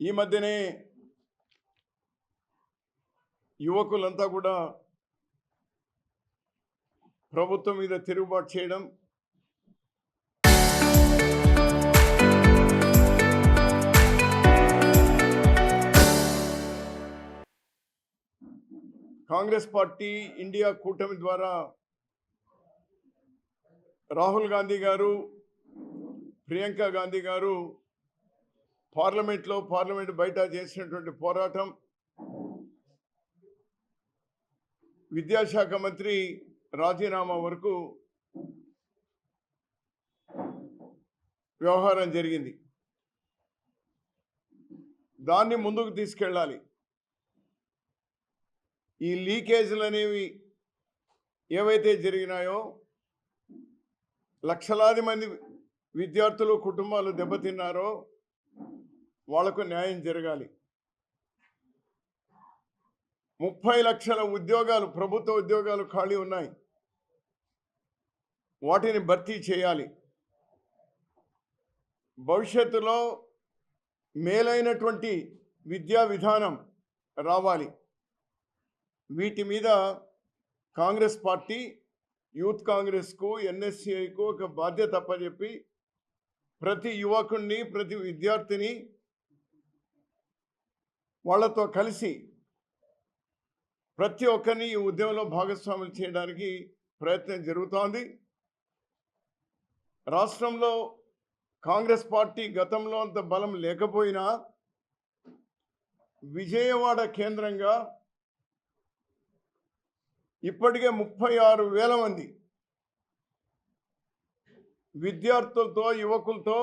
ఈ మధ్యనే యువకులంతా కూడా ప్రభుత్వం మీద తిరుగుబాటు చేయడం, కాంగ్రెస్ పార్టీ ఇండియా కూటమి ద్వారా రాహుల్ గాంధీ గారు, ప్రియాంక గాంధీ గారు పార్లమెంట్ బయట చేసినటువంటి పోరాటం, విద్యాశాఖ మంత్రి రాజీనామా వరకు వ్యవహారం జరిగింది. దాన్ని ముందుకు తీసుకెళ్ళాలి. ఈ లీకేజీలు అనేవి ఏవైతే జరిగినాయో లక్షలాది మంది విద్యార్థులు కుటుంబాలు దెబ్బతిన్నారో వాళ్లకు న్యాయం జరగాలి. 30 లక్షల ఉద్యోగాలు, ప్రభుత్వ ఉద్యోగాలు ఖాళీ ఉన్నాయి. వాటిని భర్తీ చేయాలి. భవిష్యత్తులో మేలైనటువంటి విద్యా విధానం రావాలి. వీటి మీద కాంగ్రెస్ పార్టీ యూత్ కాంగ్రెస్కు, ఎన్ఎస్సిఐకు ఒక బాధ్యత అప్పచెప్పి ప్రతి యువకుడిని, ప్రతి విద్యార్థిని వాళ్ళతో కలిసి ప్రతి ఒక్కరిని ఈ ఉద్యమంలో భాగస్వాములు చేయడానికి ప్రయత్నం జరుగుతోంది. రాష్ట్రంలో కాంగ్రెస్ పార్టీ గతంలో అంత బలం లేకపోయినా విజయవాడ కేంద్రంగా ఇప్పటికే 36,000 మంది విద్యార్థులతో, యువకులతో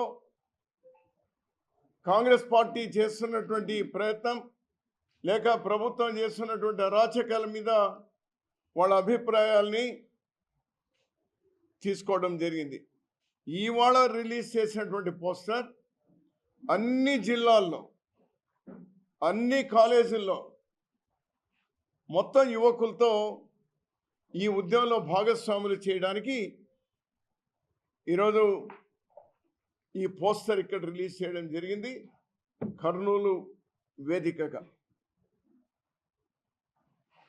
కాంగ్రెస్ పార్టీ చేస్తున్నటువంటి ప్రయత్నం లేక ప్రభుత్వం చేస్తున్నటువంటి అరాచకాల మీద వాళ్ళ అభిప్రాయాల్ని తీసుకోవడం జరిగింది. ఇవాళ రిలీజ్ చేసినటువంటి పోస్టర్ అన్ని జిల్లాల్లో, అన్ని కాలేజీల్లో మొత్తం యువకులతో ఈ ఉద్యమంలో భాగస్వాములు చేయడానికి ఈరోజు ఈ పోస్టర్ ఇక్కడ రిలీజ్ చేయడం జరిగింది, కర్నూలు వేదికగా.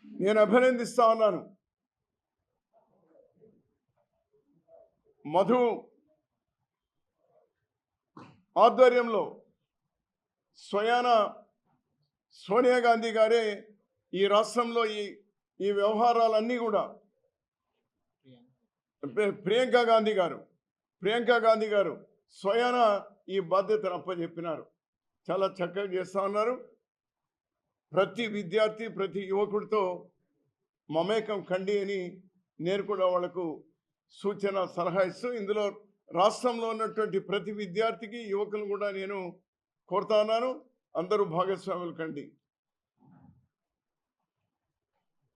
నేను అభినందిస్తా ఉన్నాను. మధు ఆధ్వర్యంలో స్వయాన సోనియా గాంధీ గారే ఈ రాష్ట్రంలో ఈ వ్యవహారాలన్నీ కూడా ప్రియాంక గాంధీ గారు స్వయాన ఈ బాధ్యతను అప్పచెప్పినారు. చాలా చక్కగా చేస్తూ ఉన్నారు. ప్రతి విద్యార్థి, ప్రతి యువకుడితో మమేకం కండి అని నేను కూడా వాళ్లకు సూచన, సలహా ఇస్తూ ఇందులో రాష్ట్రంలో ఉన్నటువంటి ప్రతి విద్యార్థికి, యువకులు కూడా నేను కోరుతా ఉన్నాను, అందరూ భాగస్వాములు కండి.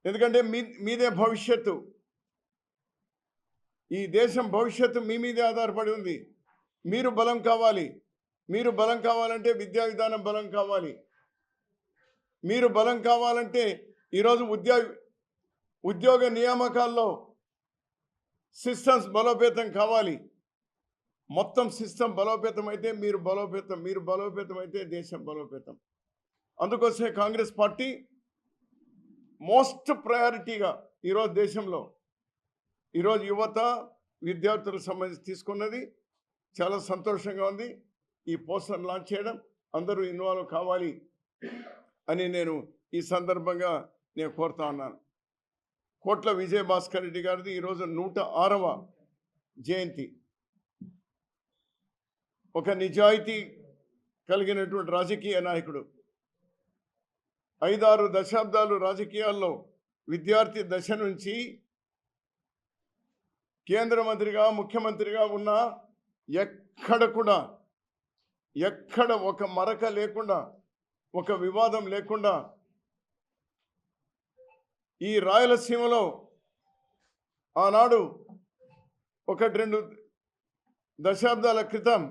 ఎందుకంటే మీదే భవిష్యత్తు, ఈ దేశం భవిష్యత్తు మీ మీదే ఆధారపడి ఉంది. మీరు బలం కావాలి. మీరు బలం కావాలంటే విద్యా విధానం బలం కావాలి. మీరు బలం కావాలంటే ఈరోజు ఉద్యోగ నియామకాల్లో సిస్టమ్స్ బలోపేతం కావాలి. మొత్తం సిస్టమ్ బలోపేతం అయితే మీరు బలోపేతం అయితే దేశం బలోపేతం. అందుకోసమే కాంగ్రెస్ పార్టీ మోస్ట్ ప్రయారిటీగా ఈరోజు దేశంలో ఈరోజు యువత, విద్యార్థులకు సంబంధించి తీసుకున్నది. చాలా సంతోషంగా ఉంది. ఈ పోస్టర్ లాంచ్ చేయడం, అందరూ ఇన్వాల్వ్ కావాలి అని నేను ఈ సందర్భంగా నేను కోరుతా ఉన్నాను. కోట్ల విజయభాస్కర్ రెడ్డి గారిది ఈరోజు 106వ జయంతి. ఒక నిజాయితీ కలిగినటువంటి రాజకీయ నాయకుడు. 5-6 దశాబ్దాలు రాజకీయాల్లో విద్యార్థి దశ నుంచి కేంద్ర మంత్రిగా, ముఖ్యమంత్రిగా ఉన్న ఎక్కడ ఒక మరక లేకుండా, ఒక వివాదం లేకుండా ఈ రాయలసీమలో ఆనాడు 1-2 దశాబ్దాల క్రితం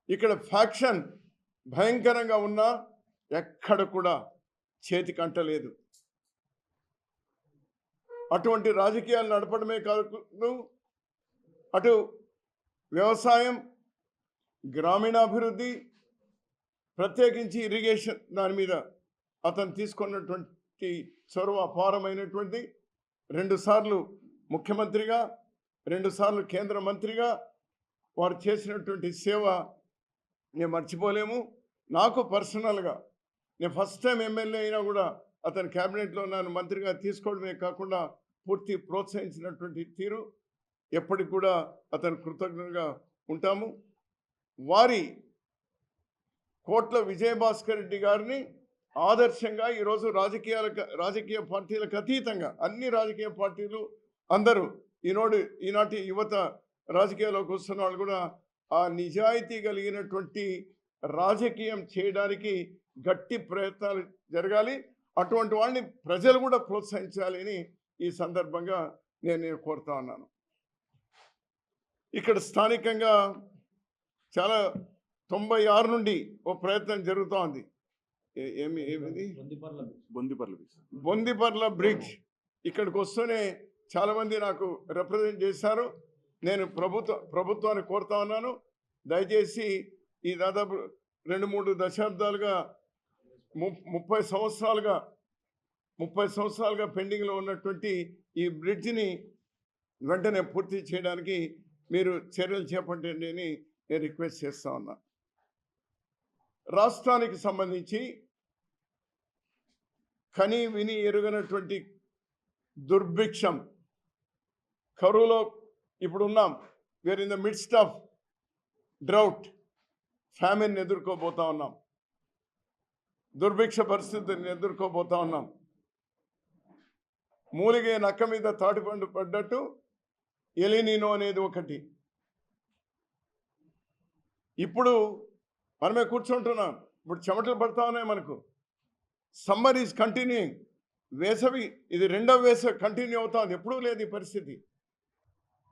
ఇక్కడ ఫ్యాక్షన్ భయంకరంగా ఉన్నా ఎక్కడ కూడా చేతికంటలేదు. అటువంటి రాజకీయాలు నడపడమే కాదు, అటు వ్యవసాయం, గ్రామీణాభివృద్ధి, ప్రత్యేకించి ఇరిగేషన్ దాని మీద అతను తీసుకున్నటువంటి చొరవ అపారమైనటువంటి 2 సార్లు ముఖ్యమంత్రిగా 2 సార్లు కేంద్ర మంత్రిగా వారు చేసినటువంటి సేవ నేను మర్చిపోలేము. నాకు పర్సనల్గా నేను ఫస్ట్ టైం ఎమ్మెల్యే అయినా కూడా అతని క్యాబినెట్లో నన్ను మంత్రిగా తీసుకోవడమే కాకుండా పూర్తి ప్రోత్సహించినటువంటి తీరు ఎప్పటికి కూడా అతను కృతజ్ఞతగా ఉంటాము. వారి కోట్ల విజయభాస్కర్ రెడ్డి గారిని ఆదర్శంగా ఈరోజు రాజకీయ పార్టీలకు అతీతంగా అన్ని రాజకీయ పార్టీలు అందరూ ఈనాటి యువత రాజకీయాల్లోకి వస్తున్న వాళ్ళు కూడా ఆ నిజాయితీ కలిగినటువంటి రాజకీయం చేయడానికి గట్టి ప్రయత్నాలు జరగాలి. అటువంటి వాళ్ళని ప్రజలు కూడా ప్రోత్సహించాలి అని ఈ సందర్భంగా నేను కోరుతా ఉన్నాను. ఇక్కడ స్థానికంగా చాలా 96 నుండి ఓ ప్రయత్నం జరుగుతూ ఉంది. ఏమిది బొందిపర్ల బ్రిడ్జ్ ఇక్కడికి వస్తూనే చాలామంది నాకు రిప్రజెంట్ చేశారు. నేను ప్రభుత్వాన్ని కోరుతా ఉన్నాను, దయచేసి ఈ దాదాపు 2-3 దశాబ్దాలుగా 30 సంవత్సరాలుగా పెండింగ్లో ఉన్నటువంటి ఈ బ్రిడ్జిని వెంటనే పూర్తి చేయడానికి మీరు చర్యలు చేపట్టండి అని నేను రిక్వెస్ట్ చేస్తా ఉన్నా. రాష్ట్రానికి సంబంధించి కని విని ఎరుగనటువంటి దుర్భిక్షం, కరువులో ఇప్పుడు ఉన్నాం. Where in the midst of drought, famine ఎదుర్కోబోతా ఉన్నాం, దుర్భిక్ష పరిస్థితిని ఎదుర్కోబోతా ఉన్నాం. మూలిగే నక్క మీద తాటిపండు పడ్డట్టు ఎలినినో అనేది ఒకటి. ఇప్పుడు మనమే కూర్చుంటున్నాం, ఇప్పుడు చెమటలు పడతా ఉన్నాయి మనకు. సమ్మర్ ఈజ్ కంటిన్యూయింగ్, వేసవి ఇది 2వ వేసవి కంటిన్యూ అవుతుంది, ఎప్పుడూ లేదు ఈ పరిస్థితి.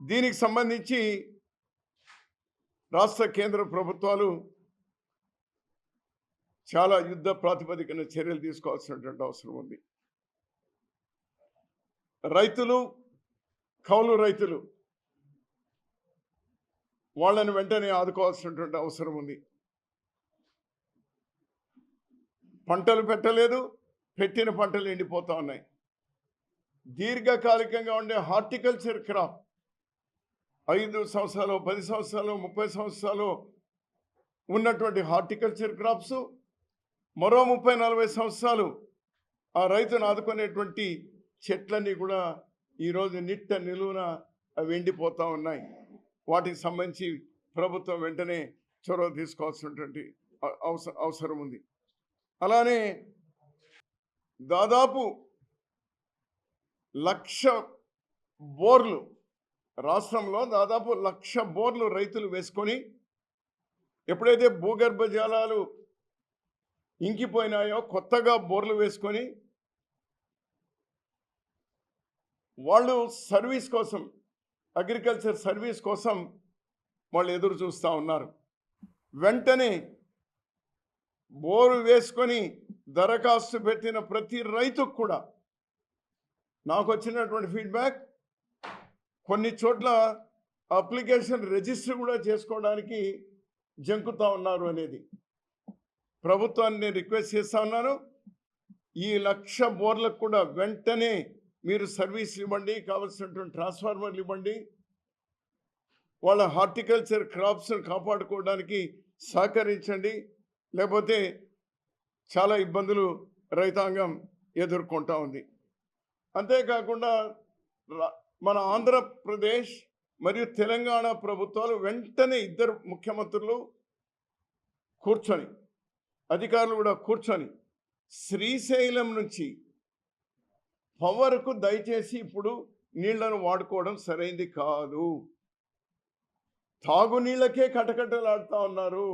దీనికి సంబంధించి రాష్ట్ర కేంద్ర ప్రభుత్వాలు చాలా యుద్ధ ప్రాతిపదికన చర్యలు తీసుకోవాల్సినటువంటి అవసరం ఉంది. రైతులు, కౌలు రైతులు వాళ్ళని వెంటనే ఆదుకోవాల్సినటువంటి అవసరం ఉంది. పంటలు పెట్టలేదు, పెట్టిన పంటలు ఎండిపోతూ ఉన్నాయి. దీర్ఘకాలికంగా ఉండే హార్టికల్చర్ క్రాప్ 5 సంవత్సరాలు, 10 సంవత్సరాలు, 30 సంవత్సరాలు ఉన్నటువంటి హార్టికల్చర్ క్రాప్స్ మరో 30-40 సంవత్సరాలు ఆ రైతును ఆదుకునేటువంటి చెట్లన్నీ కూడా ఈరోజు నిట్ట నిలువున అవి ఎండిపోతూ ఉన్నాయి. వాటికి సంబంధించి ప్రభుత్వం వెంటనే చొరవ తీసుకోవాల్సినటువంటి అవసరం ఉంది. అలానే దాదాపు 1,00,000 బోర్లు రాష్ట్రంలో దాదాపు 1,00,000 బోర్లు రైతులు వేసుకొని ఎప్పుడైతే భూగర్భ జలాలు ఇంకిపోయినాయో కొత్తగా బోర్లు వేసుకొని వాళ్ళు సర్వీస్ కోసం, అగ్రికల్చర్ సర్వీస్ కోసం వాళ్ళు ఎదురు చూస్తూ ఉన్నారు. వెంటనే బోరు వేసుకొని దరఖాస్తు పెట్టిన ప్రతి రైతుకు కూడా నాకు వచ్చినటువంటి ఫీడ్బ్యాక్, కొన్ని చోట్ల అప్లికేషన్ రిజిస్టర్ కూడా చేసుకోవడానికి జంకుతూ ఉన్నారు అనేది. ప్రభుత్వాన్ని నేను రిక్వెస్ట్ చేస్తూ ఉన్నాను, ఈ 1,00,000 బోర్లకు కూడా వెంటనే మీరు సర్వీస్ ఇవ్వండి, కావాల్సినటువంటి ట్రాన్స్ఫార్మర్లు ఇవ్వండి. వాళ్ళ హార్టికల్చర్ క్రాప్స్ను కాపాడుకోవడానికి సహకరించండి, లేకపోతే చాలా ఇబ్బందులు రైతాంగం ఎదుర్కొంటూ ఉంది. అంతేకాకుండా మన ఆంధ్రప్రదేశ్ మరియు తెలంగాణ ప్రభుత్వాలు వెంటనే ఇద్దరు ముఖ్యమంత్రులు కూర్చొని, అధికారులు కూడా కూర్చొని శ్రీశైలం నుంచి పవర్కు దయచేసి ఇప్పుడు నీళ్లను వాడుకోవడం సరైంది కాదు. తాగునీళ్ళకే కటకటలాడుతూ ఉన్నారు,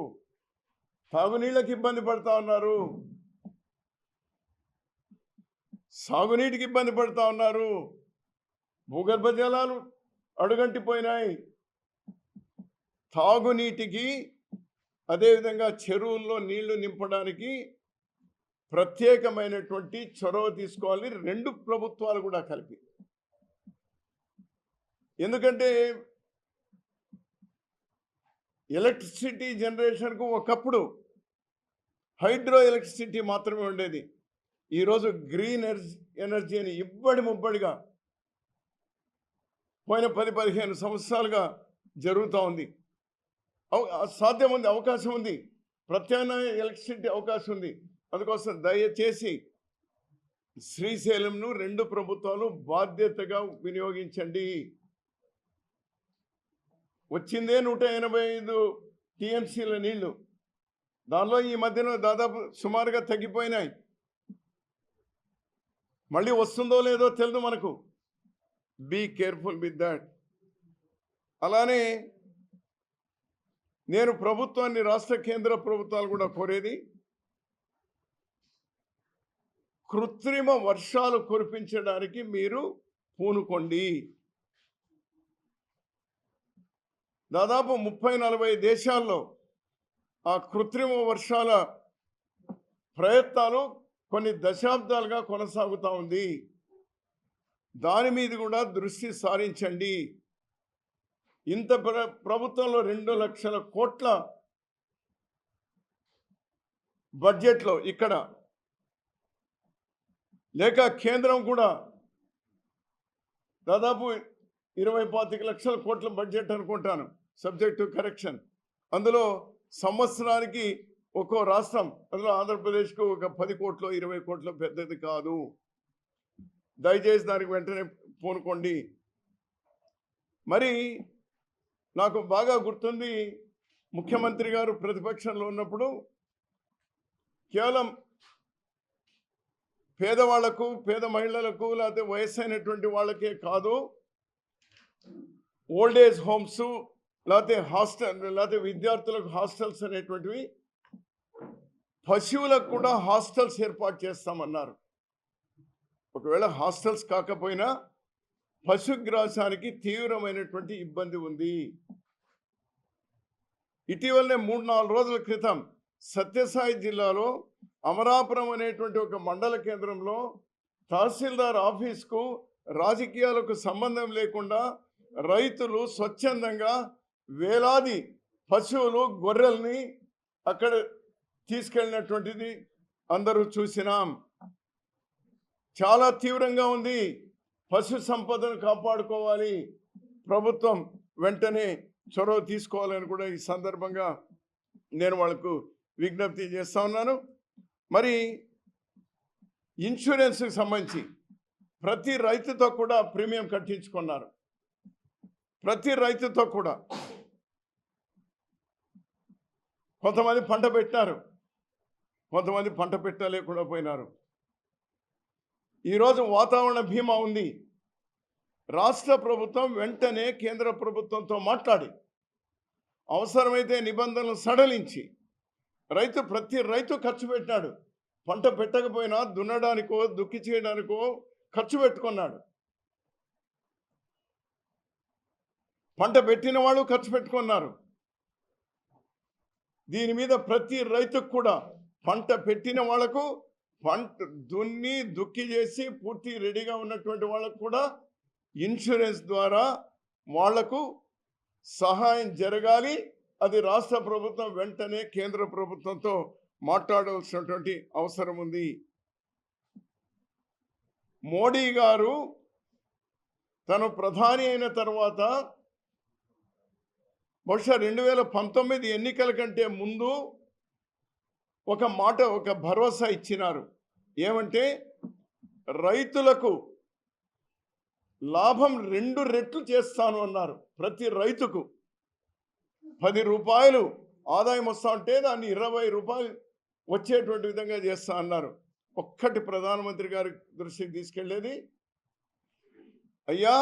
తాగునీళ్ళకి ఇబ్బంది పడుతూ ఉన్నారు, సాగునీటికి ఇబ్బంది పడుతూ ఉన్నారు, భూగర్భ జలాలు అడుగంటిపోయినాయి. తాగునీటికి అదేవిధంగా చెరువుల్లో నీళ్లు నింపడానికి ప్రత్యేకమైనటువంటి చొరవ తీసుకోవాలి 2 ప్రభుత్వాలు కూడా కలిపి. ఎందుకంటే ఎలక్ట్రిసిటీ జనరేషన్కు ఒకప్పుడు హైడ్రో ఎలక్ట్రిసిటీ మాత్రమే ఉండేది. ఈరోజు గ్రీన్ ఎనర్జీ అని ఇబ్బడి ముబ్బడిగా పోయిన 10-15 సంవత్సరాలుగా జరుగుతూ ఉంది. సాధ్యం ఉంది, అవకాశం ఉంది, ప్రత్యామ్నాయ ఎలక్ట్రిసిటీ అవకాశం ఉంది. అందుకోసం దయచేసి శ్రీశైలంను 2 ప్రభుత్వాలు బాధ్యతగా వినియోగించండి. వచ్చిందే 185 టీఎంసీల నీళ్లు, దానిలో ఈ మధ్యన దాదాపు సుమారుగా తగ్గిపోయినాయి. మళ్ళీ వస్తుందో లేదో తెలియదు మనకు. Be careful with that. అలానే నేను ప్రభుత్వాన్ని, రాష్ట్ర కేంద్ర ప్రభుత్వాలు కూడా కోరేది, కృత్రిమ వర్షాలు కురిపించడానికి మీరు పూనుకోండి. దాదాపు 30-40 దేశాల్లో ఆ కృత్రిమ వర్షాల ప్రయత్నాలు కొన్ని దశాబ్దాలుగా కొనసాగుతూ ఉంది. దాని మీద కూడా దృష్టి సారించండి. ఇంత ప్రభుత్వంలో 2 లక్షల కోట్ల బడ్జెట్లో ఇక్కడ లేక కేంద్రం కూడా దాదాపు 20-25 లక్షల కోట్ల బడ్జెట్ అనుకుంటాను, సబ్జెక్ట్ టు కరెక్షన్. అందులో సంవత్సరానికి ఒక్కో రాష్ట్రం, అందులో ఆంధ్రప్రదేశ్కు ఒక 10 కోట్లు 20 కోట్లు పెద్దది కాదు. దయచేసి దానికి వెంటనే పూనుకోండి. మరి నాకు బాగా గుర్తుంది, ముఖ్యమంత్రి గారు ప్రతిపక్షంలో ఉన్నప్పుడు కేవలం పేదవాళ్లకు, పేద మహిళలకు, లేకపోతే వయసు అయినటువంటి వాళ్ళకే కాదు, ఓల్డ్ ఏజ్ హోమ్స్, లేకపోతే హాస్టల్, లేకపోతే విద్యార్థులకు హాస్టల్స్ అనేటువంటివి, పశువులకు కూడా హాస్టల్స్ ఏర్పాటు చేస్తామన్నారు. ఒకవేళ హాస్టల్స్ కాకపోయినా పశుగ్రాసానికి తీవ్రమైనటువంటి ఇబ్బంది ఉంది. ఇటీవలనే 3-4 రోజుల క్రితం సత్యసాయి జిల్లాలో అమరాపురం అనేటువంటి ఒక మండల కేంద్రంలో తహసీల్దార్ ఆఫీస్కు రాజకీయాలకు సంబంధం లేకుండా రైతులు స్వచ్ఛందంగా వేలాది పశువులు, గొర్రెల్ని అక్కడ తీసుకెళ్ళినటువంటిది అందరూ చూసినాం. చాలా తీవ్రంగా ఉంది. పశు సంపదను కాపాడుకోవాలి, ప్రభుత్వం వెంటనే చొరవ తీసుకోవాలని కూడా ఈ సందర్భంగా నేను వాళ్ళకు విజ్ఞప్తి చేస్తూ ఉన్నాను. మరి ఇన్సూరెన్స్కి సంబంధించి ప్రతి రైతుతో కూడా ప్రీమియం కట్టించుకున్నారు. ప్రతి రైతుతో కూడా. కొంతమంది పంట పెట్టారు, కొంతమంది పంట పెట్టలేకుండా పోయినారు. ఈరోజు వాతావరణ బీమా ఉంది. రాష్ట్ర ప్రభుత్వం వెంటనే కేంద్ర ప్రభుత్వంతో మాట్లాడి అవసరమైతే నిబంధనలు సడలించి ప్రతి రైతు ఖర్చు పెట్టినాడు. పంట పెట్టకపోయినా దున్నడానికో, దుక్కి చేయడానికో ఖర్చు పెట్టుకున్నాడు. పంట పెట్టిన వాళ్ళు ఖర్చు పెట్టుకున్నారు. దీని మీద ప్రతి రైతుకు కూడా, పంట పెట్టిన వాళ్లకు, పంట దున్ని దుక్కి చేసి పూర్తి రెడీగా ఉన్నటువంటి వాళ్ళకు కూడా ఇన్సూరెన్స్ ద్వారా వాళ్లకు సహాయం జరగాలి. అది రాష్ట్ర ప్రభుత్వం వెంటనే కేంద్ర ప్రభుత్వంతో మాట్లాడవలసినటువంటి అవసరం ఉంది. మోడీ గారు తను ప్రధాని అయిన తర్వాత బహుశా 2019 ఎన్నికల కంటే ముందు ఒక మాట, ఒక భరోసా ఇచ్చినారు. ఏమంటే రైతులకు లాభం 2 రెట్లు చేస్తాను అన్నారు. ప్రతి రైతుకు 10 రూపాయలు ఆదాయం వస్తా ఉంటే దాన్ని 20 రూపాయలు వచ్చేటువంటి విధంగా చేస్తా అన్నారు. ఒక్కటి ప్రధానమంత్రి గారి దృష్టికి తీసుకెళ్లేది, అయ్యా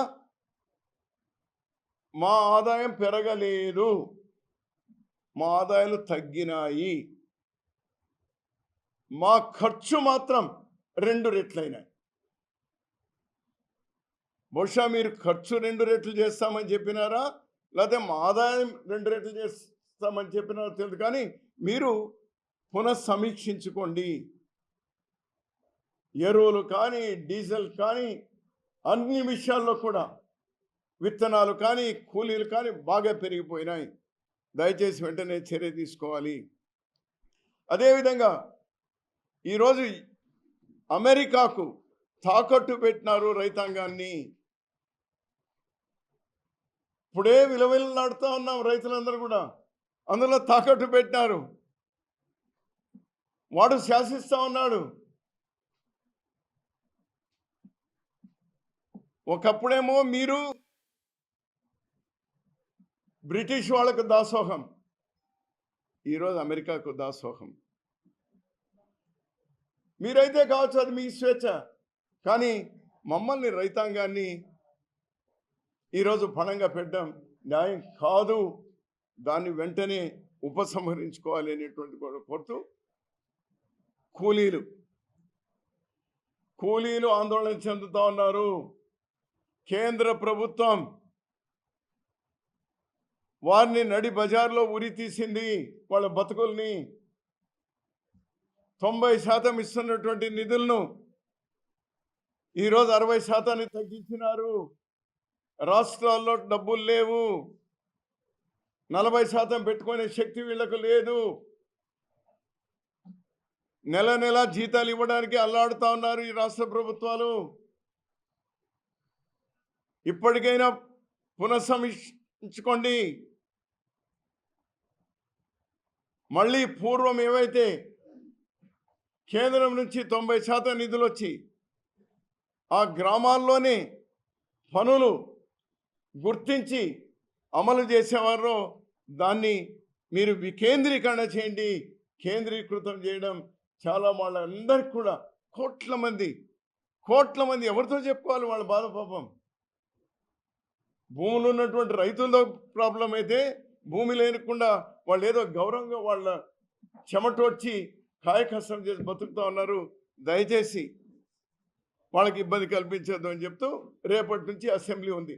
మా ఆదాయం పెరగలేదు, మా ఆదాయాలు తగ్గినాయి, మా ఖర్చు మాత్రం 2 రెట్లయినాయి. బహుశా మీరు ఖర్చు 2 రెట్లు చేస్తామని చెప్పినారా, లేకపోతే మా ఆదాయం 2 రెట్లు చేస్తామని చెప్పినారో తెలియదు, కానీ మీరు పునఃసమీక్షించుకోండి. ఎరువులు కానీ, డీజిల్ కానీ, అన్ని విషయాల్లో కూడా, విత్తనాలు కానీ, కూలీలు కానీ బాగా పెరిగిపోయినాయి. దయచేసి వెంటనే చర్య తీసుకోవాలి. అదేవిధంగా ఈరోజు అమెరికాకు తాకట్టు పెట్టినారు రైతాంగాన్ని. ఇప్పుడే విలువలాడుతూ ఉన్నాం రైతులందరూ కూడా. అందులో తాకట్టు పెట్టినారు. వాడు శాసిస్తూ ఉన్నాడు. ఒకప్పుడేమో మీరు బ్రిటిష్ వాళ్ళకు దాసోహం, ఈరోజు అమెరికాకు దాసోహం. మీరైతే కావచ్చు, అది మీ స్వేచ్ఛ. కానీ మమ్మల్ని రైతాంగాన్ని ఈరోజు పణంగా పెట్టడం న్యాయం కాదు. దాన్ని వెంటనే ఉపసంహరించుకోవాలి అనేటువంటి కోరుతూ కూలీలు ఆందోళన చెందుతూ ఉన్నారు. కేంద్ర ప్రభుత్వం వారిని నడి బజార్లో ఉరి తీసింది. వాళ్ళ బతుకుల్ని 90% ఇస్తున్నటువంటి నిధులను ఈరోజు 60% తగ్గించినారు. రాష్ట్రాల్లో డబ్బులు లేవు. 40% పెట్టుకునే శక్తి వీళ్లకు లేదు. నెల నెల జీతాలు ఇవ్వడానికి అల్లాడుతూ ఉన్నారు ఈ రాష్ట్ర ప్రభుత్వాలు. ఇప్పటికైనా పునఃసమీక్షించుకోండి. మళ్ళీ పూర్వం ఏవైతే కేంద్రం నుంచి 90% నిధులు వచ్చి ఆ గ్రామాల్లోనే పనులు గుర్తించి అమలు చేసేవారో దాన్ని మీరు వికేంద్రీకరణ చేయండి. కేంద్రీకృతం చేయడం చాలా వాళ్ళందరికీ కూడా కోట్ల మంది ఎవరితో చెప్పుకోవాలి వాళ్ళ బాధ పాపం. భూములు ఉన్నటువంటి రైతులతో ప్రాబ్లం అయితే భూమి లేకుండా వాళ్ళు ఏదో గౌరవంగా వాళ్ళ చెమటోడ్చి కాయకష్టం చేసి బతుకుతూ ఉన్నారు. దయచేసి వాళ్ళకి ఇబ్బంది కల్పించద్దు అని చెప్తూ రేపటి నుంచి అసెంబ్లీ ఉంది.